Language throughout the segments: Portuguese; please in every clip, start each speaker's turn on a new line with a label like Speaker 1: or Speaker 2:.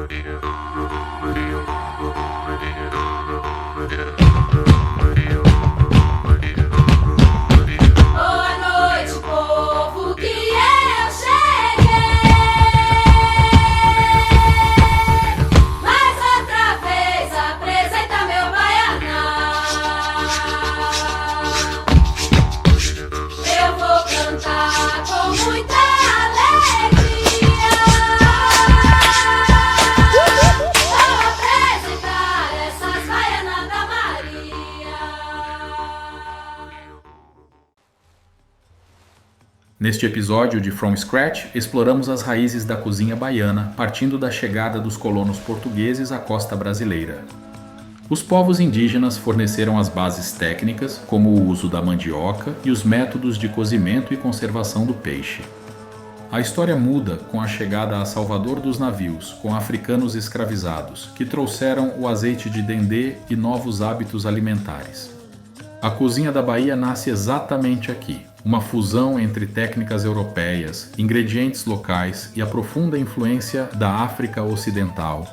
Speaker 1: Boa noite, povo, que eu cheguei mais outra vez apresenta meu baianão. Eu vou cantar com muita alegria. Vou apresentar essas baianas da Maria.
Speaker 2: Neste episódio de From Scratch, exploramos as raízes da cozinha baiana, partindo da chegada dos colonos portugueses à costa brasileira. Os povos indígenas forneceram as bases técnicas, como o uso da mandioca e os métodos de cozimento e conservação do peixe. A história muda com a chegada a Salvador dos navios, com africanos escravizados, que trouxeram o azeite de dendê e novos hábitos alimentares. A cozinha da Bahia nasce exatamente aqui, uma fusão entre técnicas europeias, ingredientes locais e a profunda influência da África Ocidental.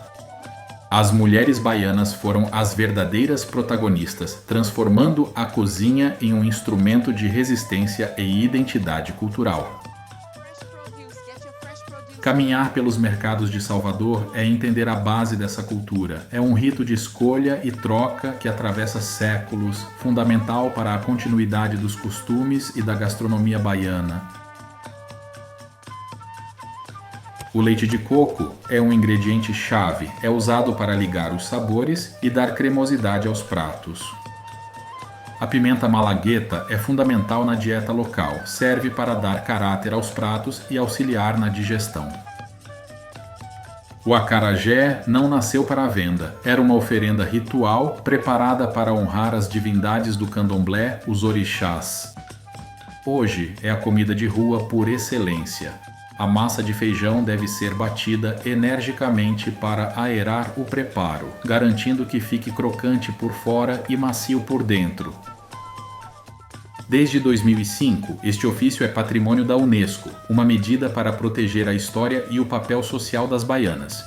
Speaker 2: As mulheres baianas foram as verdadeiras protagonistas, transformando a cozinha em um instrumento de resistência e identidade cultural. Caminhar pelos mercados de Salvador é entender a base dessa cultura. É um rito de escolha e troca que atravessa séculos, fundamental para a continuidade dos costumes e da gastronomia baiana. O leite de coco é um ingrediente chave, é usado para ligar os sabores e dar cremosidade aos pratos. A pimenta malagueta é fundamental na dieta local, serve para dar caráter aos pratos e auxiliar na digestão. O acarajé não nasceu para a venda, era uma oferenda ritual preparada para honrar as divindades do candomblé, os orixás. Hoje é a comida de rua por excelência. A massa de feijão deve ser batida energicamente para aerar o preparo, garantindo que fique crocante por fora e macio por dentro. Desde 2005, este ofício é patrimônio da Unesco, uma medida para proteger a história e o papel social das baianas.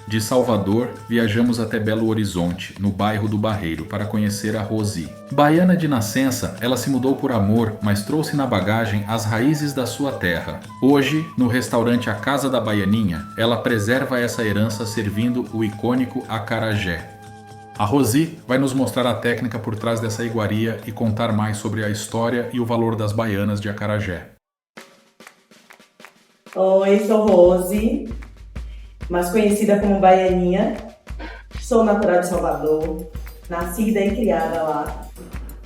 Speaker 2: De Salvador, viajamos até Belo Horizonte, no bairro do Barreiro, para conhecer a Rosi. Baiana de nascença, ela se mudou por amor, mas trouxe na bagagem as raízes da sua terra. Hoje, no restaurante A Casa da Baianinha, ela preserva essa herança servindo o icônico acarajé. A Rosi vai nos mostrar a técnica por trás dessa iguaria e contar mais sobre a história e o valor das baianas de acarajé.
Speaker 3: Oi, sou Rosi, mais conhecida como Baianinha. Sou natural de Salvador, nascida e criada lá.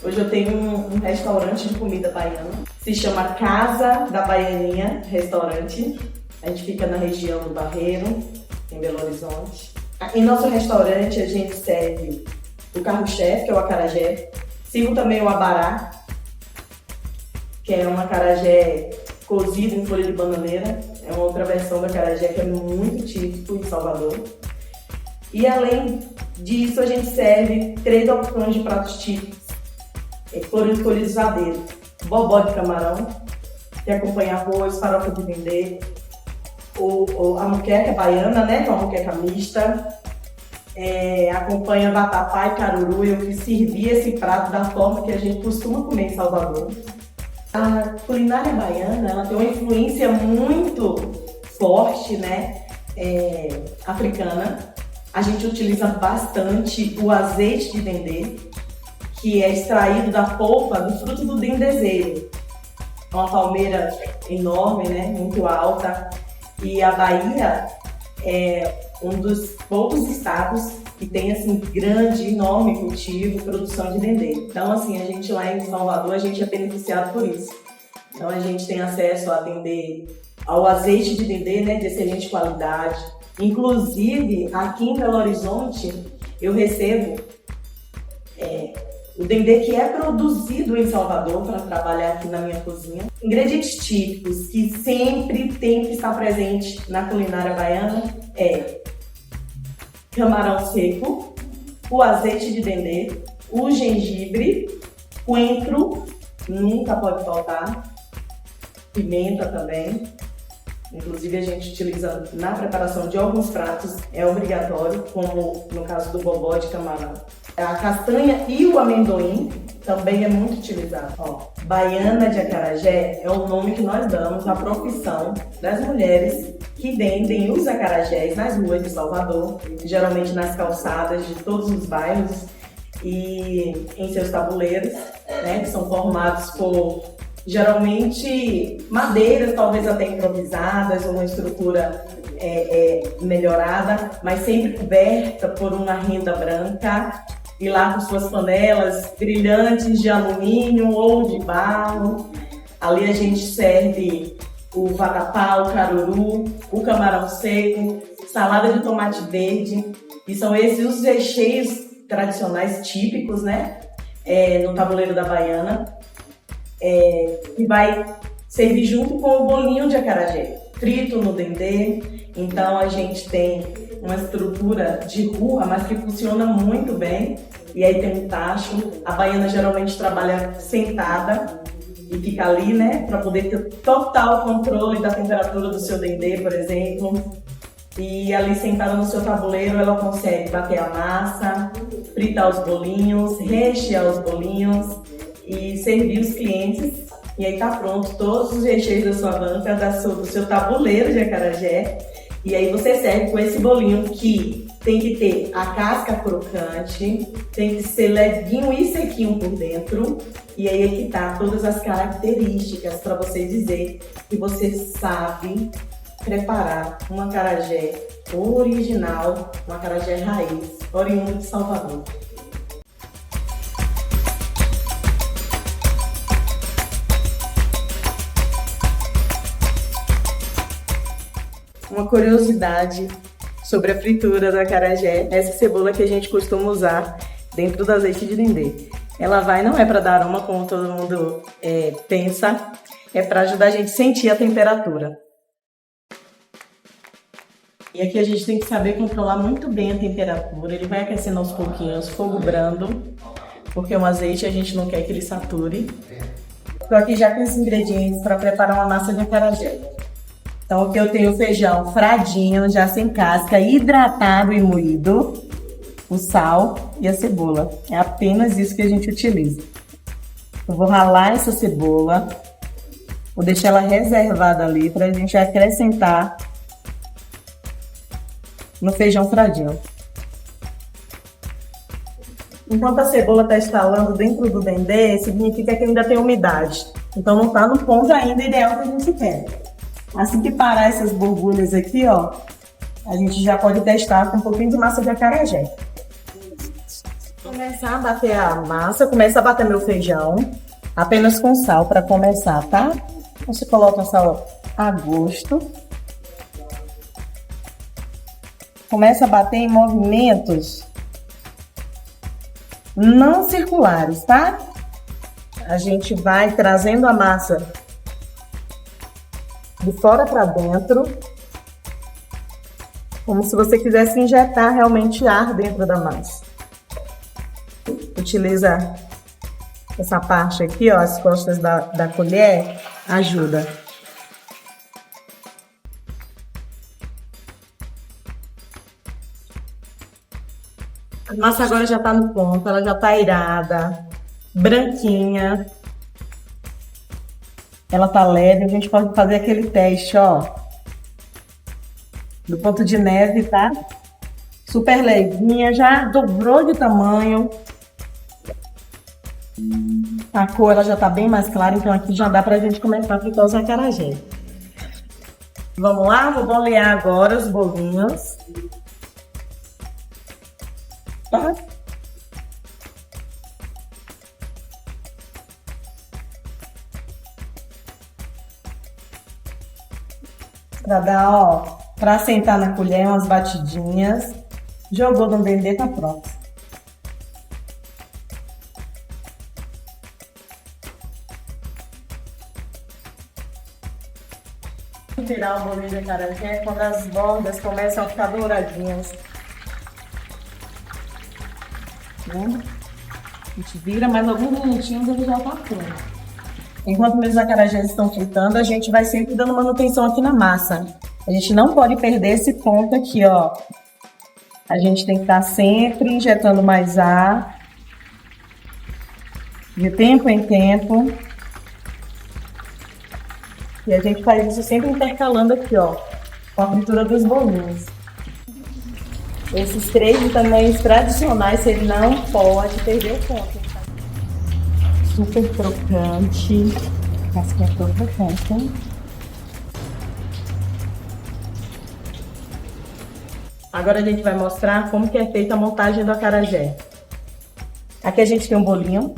Speaker 3: Hoje eu tenho um restaurante de comida baiana, se chama Casa da Baianinha Restaurante. A gente fica na região do Barreiro, em Belo Horizonte. Em nosso restaurante a gente serve o carro-chefe, que é o acarajé. Sirvo também o abará, que é um acarajé cozido em folha de bananeira. É uma outra versão do acarajé que é muito típico em Salvador. E além disso, a gente serve 3 opções de pratos típicos que foram escolhidos a dedo. Bobó de camarão, que acompanha arroz, farofa de dendê, a moqueca baiana, né, com a moqueca mista. Acompanha vatapá e caruru. Eu quis servir esse prato da forma que a gente costuma comer em Salvador. A culinária baiana, ela tem uma influência muito forte, né, africana. A gente utiliza bastante o azeite de dendê, que é extraído da polpa do fruto do dendezeiro. É uma palmeira enorme, né, muito alta. E a Bahia é um dos poucos estados que tem assim grande, enorme cultivo e produção de dendê. Então, assim, a gente lá em Salvador, a gente é beneficiado por isso. Então, a gente tem acesso a dendê, ao azeite de dendê, né, de excelente qualidade. Inclusive, aqui em Belo Horizonte, eu recebo o dendê que é produzido em Salvador para trabalhar aqui na minha cozinha. Ingredientes típicos que sempre tem que estar presente na culinária baiana é camarão seco, o azeite de dendê, o gengibre, coentro, nunca pode faltar, pimenta também, Inclusive a gente utiliza na preparação de alguns pratos, é obrigatório, como no caso do bobó de camarão. A castanha e o amendoim também é muito utilizado. Ó, baiana de acarajé é o nome que nós damos à profissão das mulheres que vendem os acarajés nas ruas de Salvador, geralmente nas calçadas de todos os bairros e em seus tabuleiros, né, que são formados por geralmente madeiras, talvez até improvisadas, ou uma estrutura melhorada, mas sempre coberta por uma renda branca, e lá com suas panelas brilhantes de alumínio ou de barro. Ali a gente serve o vatapá, o caruru, o camarão seco, salada de tomate verde, e são esses os recheios tradicionais típicos, né, no tabuleiro da baiana. Que vai servir junto com o bolinho de acarajé, frito no dendê. Então a gente tem uma estrutura de rua, mas que funciona muito bem. E aí tem um tacho. A baiana geralmente trabalha sentada e fica ali, né, para poder ter total controle da temperatura do seu dendê, por exemplo. E ali sentada no seu tabuleiro, ela consegue bater a massa, fritar os bolinhos, rechear os bolinhos e servir os clientes, e aí tá pronto todos os recheios da sua banca, do seu tabuleiro de acarajé. E aí você serve com esse bolinho que tem que ter a casca crocante, tem que ser levinho e sequinho por dentro, e aí é que tá todas as características para você dizer que você sabe preparar um acarajé original, um acarajé raiz, oriundo de Salvador. Uma curiosidade sobre a fritura do acarajé, essa cebola que a gente costuma usar dentro do azeite de dendê. Ela não é para dar aroma como todo mundo pensa, é para ajudar a gente a sentir a temperatura. E aqui a gente tem que saber controlar muito bem a temperatura, ele vai aquecendo aos pouquinhos, fogo brando, porque o azeite a gente não quer que ele sature. Estou aqui já com os ingredientes para preparar uma massa de acarajé. Então aqui eu tenho o feijão fradinho, já sem casca, hidratado e moído, o sal e a cebola. É apenas isso que a gente utiliza. Eu vou ralar essa cebola, vou deixar ela reservada ali para a gente acrescentar no feijão fradinho. Enquanto a cebola está estalando dentro do dendê, significa que ainda tem umidade. Então não está no ponto ainda ideal que a gente quer. Assim que parar essas borbulhas aqui, ó, a gente já pode testar com um pouquinho de massa de acarajé. Começar a bater a massa, começa a bater meu feijão, apenas com sal para começar, tá? Você coloca sal a gosto. Começa a bater em movimentos não circulares, tá? A gente vai trazendo a massa de fora para dentro, como se você quisesse injetar realmente ar dentro da massa. Utiliza essa parte aqui, ó, as costas da colher, ajuda. A massa agora já tá no ponto, ela já tá irada, branquinha. Ela tá leve, a gente pode fazer aquele teste, ó, do ponto de neve, tá? Super levinha, já dobrou de tamanho. A cor ela já tá bem mais clara, então aqui já dá pra gente começar a fritar os acarajé. Vamos lá, vou bolear agora os bolinhos. Tá? Pra dar, ó, pra sentar na colher umas batidinhas. Jogou no dendê, tá pronto. Tirar o bolinho de acarajé quando as bordas começam a ficar douradinhas. A gente vira mais alguns minutinhos e ele já tá pronto. Enquanto meus acarajés estão fritando, a gente vai sempre dando manutenção aqui na massa. A gente não pode perder esse ponto aqui, ó. A gente tem que estar sempre injetando mais ar, de tempo em tempo. E a gente faz isso sempre intercalando aqui, ó, com a fritura dos bolinhos. Esses 3 tamanhos tradicionais, você não pode perder o ponto. Super crocante, casquinha toda crocante. Agora a gente vai mostrar como que é feita a montagem do acarajé. Aqui a gente tem um bolinho,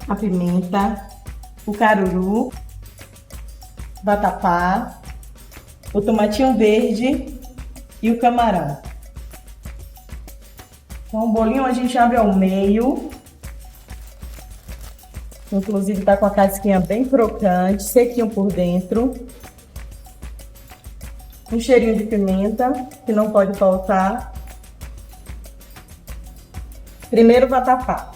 Speaker 3: a pimenta, o caruru, vatapá, o tomatinho verde e o camarão. Então o bolinho a gente abre ao meio. Inclusive tá com a casquinha bem crocante, sequinho por dentro. Um cheirinho de pimenta, que não pode faltar. Primeiro o vatapá.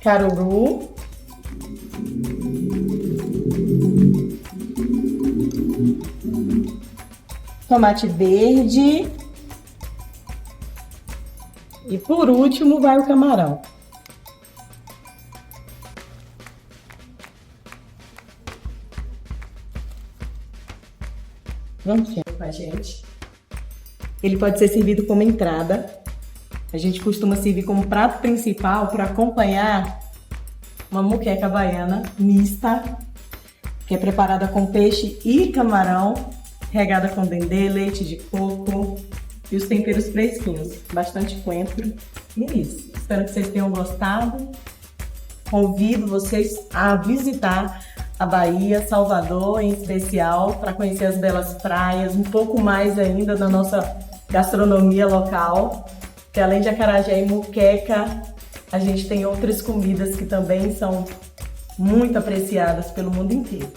Speaker 3: Caruru. Tomate verde. E por último vai o camarão. Prontinho com a gente. Ele pode ser servido como entrada. A gente costuma servir como prato principal para acompanhar uma moqueca baiana mista, que é preparada com peixe e camarão, regada com dendê, leite de coco e os temperos fresquinhos, bastante coentro. E é isso. Espero que vocês tenham gostado. Convido vocês a visitar a Bahia, Salvador em especial, para conhecer as belas praias, um pouco mais ainda da nossa gastronomia local, que além de acarajé e moqueca, a gente tem outras comidas que também são muito apreciadas pelo mundo inteiro.